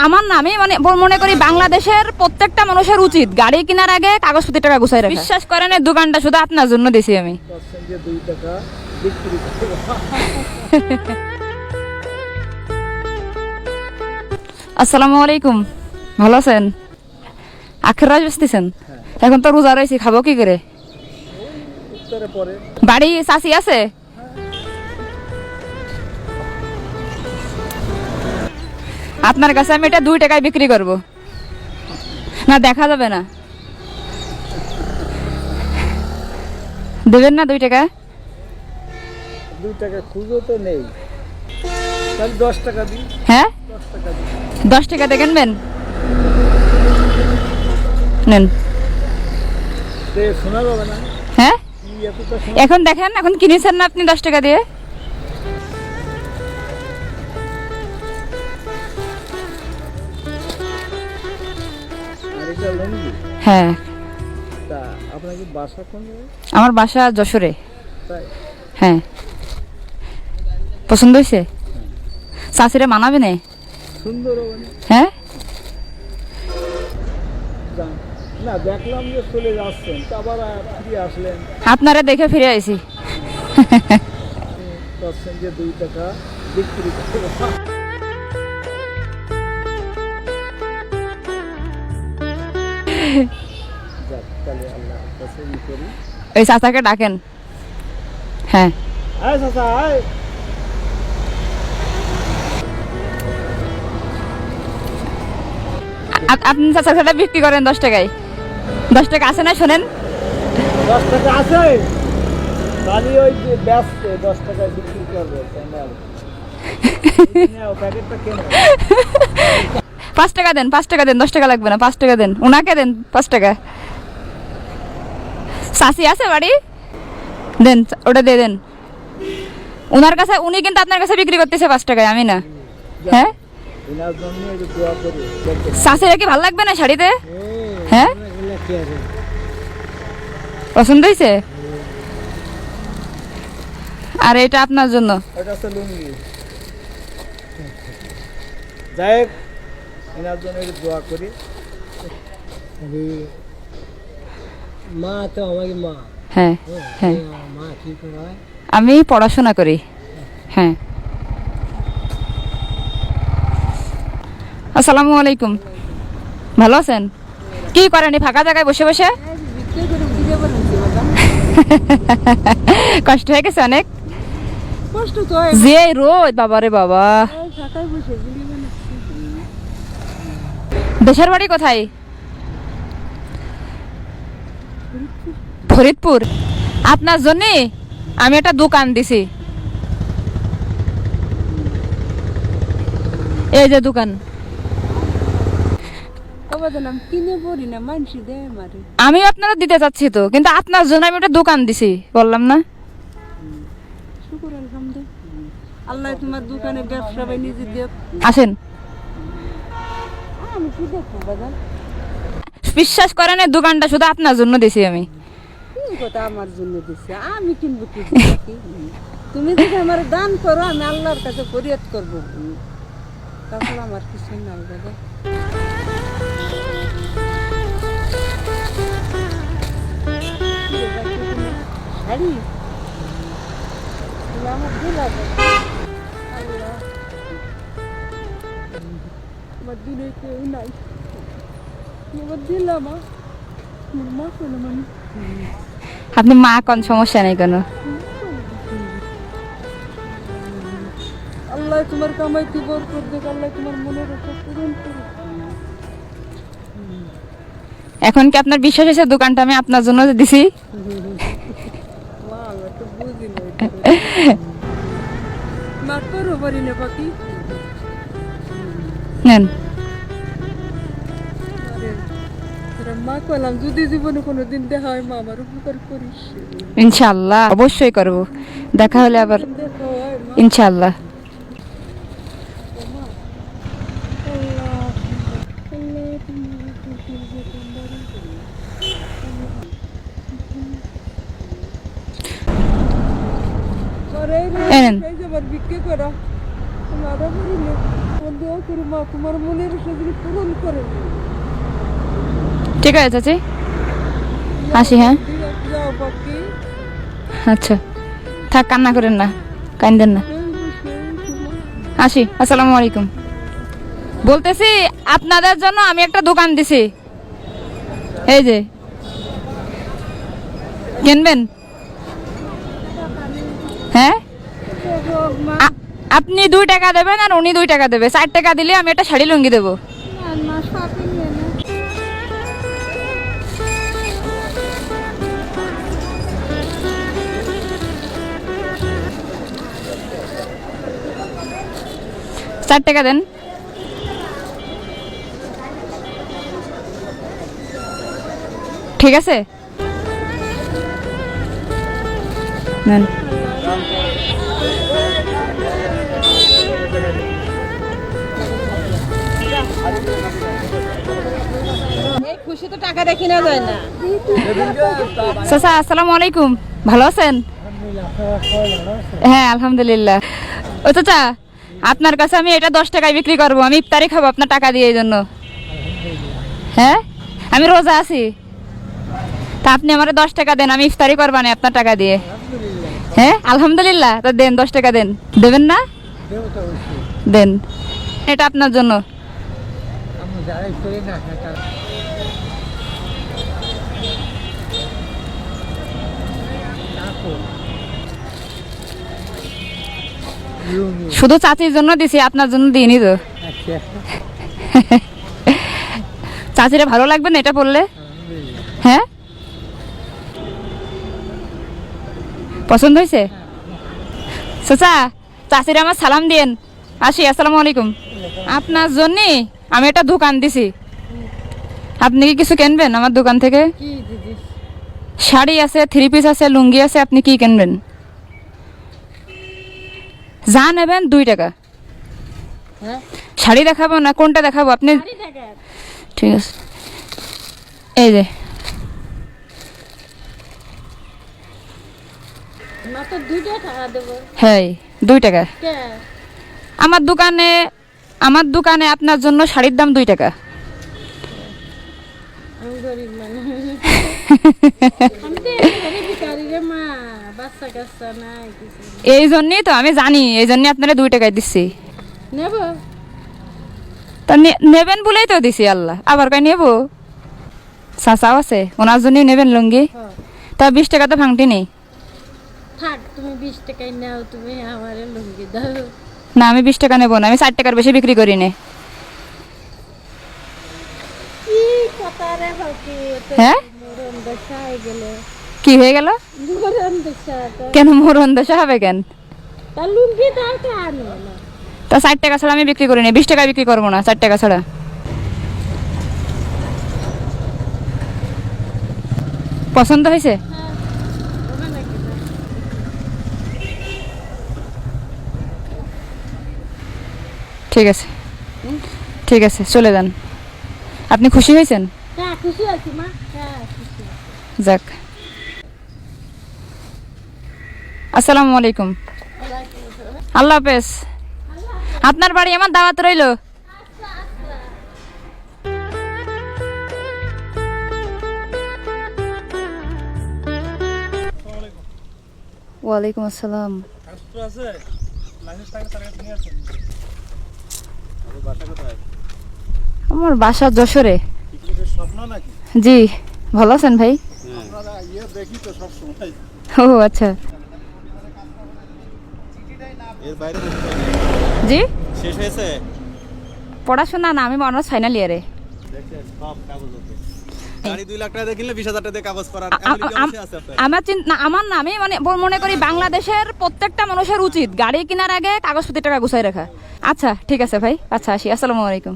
আমার না, আমি মানে মনে করি বাংলাদেশের প্রত্যেকটা মানুষের উচিত গাড়ি কেনার আগে কাগজপত্র টাকা গুছাই রাখা। বিশ্বাস করেন এই দোকানটা শুধু আপনার জন্য দিছি আমি। আসসালামু আলাইকুম, ভালো আছেন? আখের রাজ বেচতেছেন? এখন তো রোজা রয়েছি, খাবো কি করে? বাড়ি চাচি আছে? আপনার কাছে আমি এটা 2 টাকায় বিক্রি করব না, দেখা যাবে না? দেবেন না 2 টাকা? 2 টাকা খুঁজো তো নেই, তাহলে 10 টাকা দিই। হ্যাঁ, 10 টাকা দিই। 10 টাকা দিয়ে কিনবেন? নেন। শোনা যাবে না? হ্যাঁ, এখন দেখেন, এখন কিনেছেন না আপনি 10 টাকা দিয়ে? হ্যাঁ। আপনার কি বাসা কোন জায়গায়? আমার বাসা যশোরে। তাই? হ্যাঁ। পছন্দ হয়েছে? চাষিরা মানাবে না? সুন্দর। হ্যাঁ, না দেখলাম যে চলে যাচ্ছেন, আবার ফিরে আসলেন। আপনারা দেখে ফিরে আইছি। বলছেন যে 2 টাকা বিক্রি করব। তাহলে আল্লাহর কাছে করি। ওই চাচাকে ডাকেন। হ্যাঁ। আয় চাচা আয়। আপনি চাচার সাথে বিক্রি করেন 10 টাকায়? 10 টাকা আছে না? শোনেন, 10 টাকা আছে, তাহলে ওই যে ব্যস্ত 10 টাকায় বিক্রি করবে। প্যাকেটটা কেন? 5 টাকা দেন, 5 টাকা দেন, 10 টাকা লাগবে না, 5 টাকা দেন। ওনাকে দেন 5 টাকা। চাচি আছে বাড়ি? দেন, ওটা দিয়ে দেন ওনার কাছে। উনি কিন্তু আপনার কাছে বিক্রি করতেছে 5 টাকায়, আমি না। হ্যাঁ, চাচিরা কি ভালো লাগবে না শাড়িতে? হ্যাঁ, পছন্দ হয়েছে? আর এটা আপনার জন্য। যাই হোক, এনার জন্য একটু দোয়া করি। মা তো আমাকে মা। হ্যাঁ হ্যাঁ, মা কি করে? আমি পড়াশোনা করি। হ্যাঁ। আসসালামু আলাইকুম, ভালো আছেন? কি করেন ফাঁকা জায়গায় বসে বসে? কষ্ট হয়ে গেছে অনেক? যে রোদ, বাবারে বাবা। দেশের বাড়ি কোথায়? ফরিদপুর। আপনার জন্য আমি একটা দোকান দিছি, এই যে দোকান। আমি আপনারা দিতে চাচ্ছি তো, কিন্তু আপনার জন্য আমি একটা দোকান দিছি, বললাম না? আল্লাহ তোমার দোকানে ব্যবসা বাণিজ্য দিও। আসেন। আমি কি দেখবো বাবা? বিশ্বাস করেন এই দোকানটা শুধু আপনার জন্য দিছি আমি। কি কথা আমার জন্য দিছে? আমি কিনবো কি? তুমি যদি আমার দান করো, আমি আল্লাহর কাছে ফরিয়াদ করবো। তাহলে আমার কিছু নাই বাবা। শাড়ি আমার দিলা আল্লাহ, আমার দিনে কেউ নাই, আমার দিলাম। মা কোনো মানে আপনি মা কোন সমস্যা নেই কোনো। আল্লাহ তোমার কামাইতে বরকত দেখ, আল্লাহ তোমার মনের আশা পূরণ করুক। এখন কি আপনার বিশ্বাস হয়েছে দোকানটা আমি আপনার জন্য দিছি? মা আমি তো বুঝি না, মা করো পারি না পাখি। নেন। মা কলাম যদি জীবনে কোনোদিন দেখা হয়, মা আমার উপকার করিস। ইনশাআল্লাহ অবশ্যই করব, দেখা হলে আবার দেখা হয় মা। ইনশাআল্লাহ। এই যে বিক্রি করা, মারা পড়ি না। দোয়া করি মা তোমার মনের সেগুলি পূরণ করে ঠিক আছে চাচি, আসি। হ্যাঁ যাও বাকি আচ্ছা, থাক, কান্না করেন না, কান্দেন না, আসি। আসসালামু আলাইকুম। বলতেছি আপনাদের জন্য আমি একটা দোকান দিছি, এই যে কিনবেন? হ্যাঁ, আপনি 2 টাকা দেবেন আর উনি 2 টাকা দেবে। 4 টাকা দিলে আমি একটা শাড়ি লুঙ্গি দেবো। না শপিং না 4 টাকা দেন। ঠিক আছে, নেন। এই খুশি তো টাকা দেখি না যায় না চাচা আসসালামু আলাইকুম, ভালো আছেন? হ্যাঁ আলহামদুলিল্লাহ। ও চাচা, আপনার কাছে আমি এটা 10 টাকায় বিক্রি করবো, আমি ইফতারি খাবো আপনার টাকা দিয়ে, এই জন্য। হ্যাঁ, আমি রোজা আছি, তা আপনি আমার 10 টাকা দেন, আমি ইফতারি করবানি আপনার টাকা দিয়ে। হ্যাঁ আলহামদুলিল্লাহ, তা দেন, 10 টাকা দেন। দেবেন না? দেন, এটা আপনার জন্য। শুধু চাচির জন্য দিছি, আপনার জন্য দিইনি তো। চাচিরে ভালো লাগবে না এটা বললে? হ্যাঁ, পছন্দ হয়েছে? চাচা, চাচিরে আমার সালাম দিয়েন, আসি। আসসালামু আলাইকুম। আপনার জন্য আমি একটা দোকান দিছি, আপনি কি কিছু কিনবেন আমার দোকান থেকে? কি দিদি শাড়ি আছে, 3 পিস আছে, লুঙ্গি আছে, আপনি কি কিনবেন? যা নেবেন 2 টাকা। হ্যাঁ শাড়ি দেখাবো না কোনটা দেখাবো আপনি? ঠিক আছে, এই যে মাত্র 2 টাকা দেবো হ্যাঁ 2 টাকা। কে আমার দোকানে আপনার জন্য শাড়ির দাম 2 টাকা। আমি গরিব মানুষ আমি তো একেবারে ভিখারি রে মা, বাচ্চা কাচ্চা নাই কিছু। এই জন্যই তো আমি জানি, এই জন্য আপনারা 2 টাকায় দিচ্ছি। নেব তা নেবেন বলেই তো দিছি, আল্লাহ আবার কই নেবো? চাচাও আছে, ওনার জন্যই নেবেন লুঙ্গি। হ্যাঁ। তা 20 টাকা তো ভাঙতি নেই। থাক তুমি 20 টাকাই নাও, তুমি আমারে লুঙ্গি দাও। না আমি 20 টাকা নেবো না, আমি 4 টাকার বেশি বিক্রি করি না। কি কথা রে বাকি, হ্যাঁ মরণ দশা হয়ে গেলে। কি হয়ে গেল? মরণ দশা তো কেন মরণ দশা হবে কেন? তা লুঙ্গি দাও তো আনো না। তা 4 টাকা ছাড়া আমি বিক্রি করি না, 20 টাকা বিক্রি করবো না 4 টাকা ছাড়া। পছন্দ হয়েছে? ওনা নাকি না ঠিক আছে, ঠিক আছে, চলে যান। আপনি খুশি হয়েছেন? হ্যাঁ খুশি আছি মা, হ্যাঁ খুশি। যাক, আসসালামু আলাইকুম। আল্লাহ হাফেজ। আপনার বাড়ি আমার দাওয়াত রইলো। ওয়ালাইকুম আসসালাম। আমার বাসা যশোরে। জি, ভালো আছেন ভাই? ও আচ্ছা, জি শেষ হয়েছে পড়াশোনা না, আমি অনার্স ফাইনাল ইয়ারে। গাড়ি 2 লাখ টাকা দিয়ে কিনলে 20,000 টাকা দিয়ে কাগজ করার আমার চিন্তা, আমার না, আমি মানে মনে করি বাংলাদেশের প্রত্যেকটা মানুষের উচিত গাড়ি কেনার আগে কাগজপত্র টাকা গুছাই রাখা। আচ্ছা ঠিক আছে ভাই, আচ্ছা আসি। আসসালামু আলাইকুম।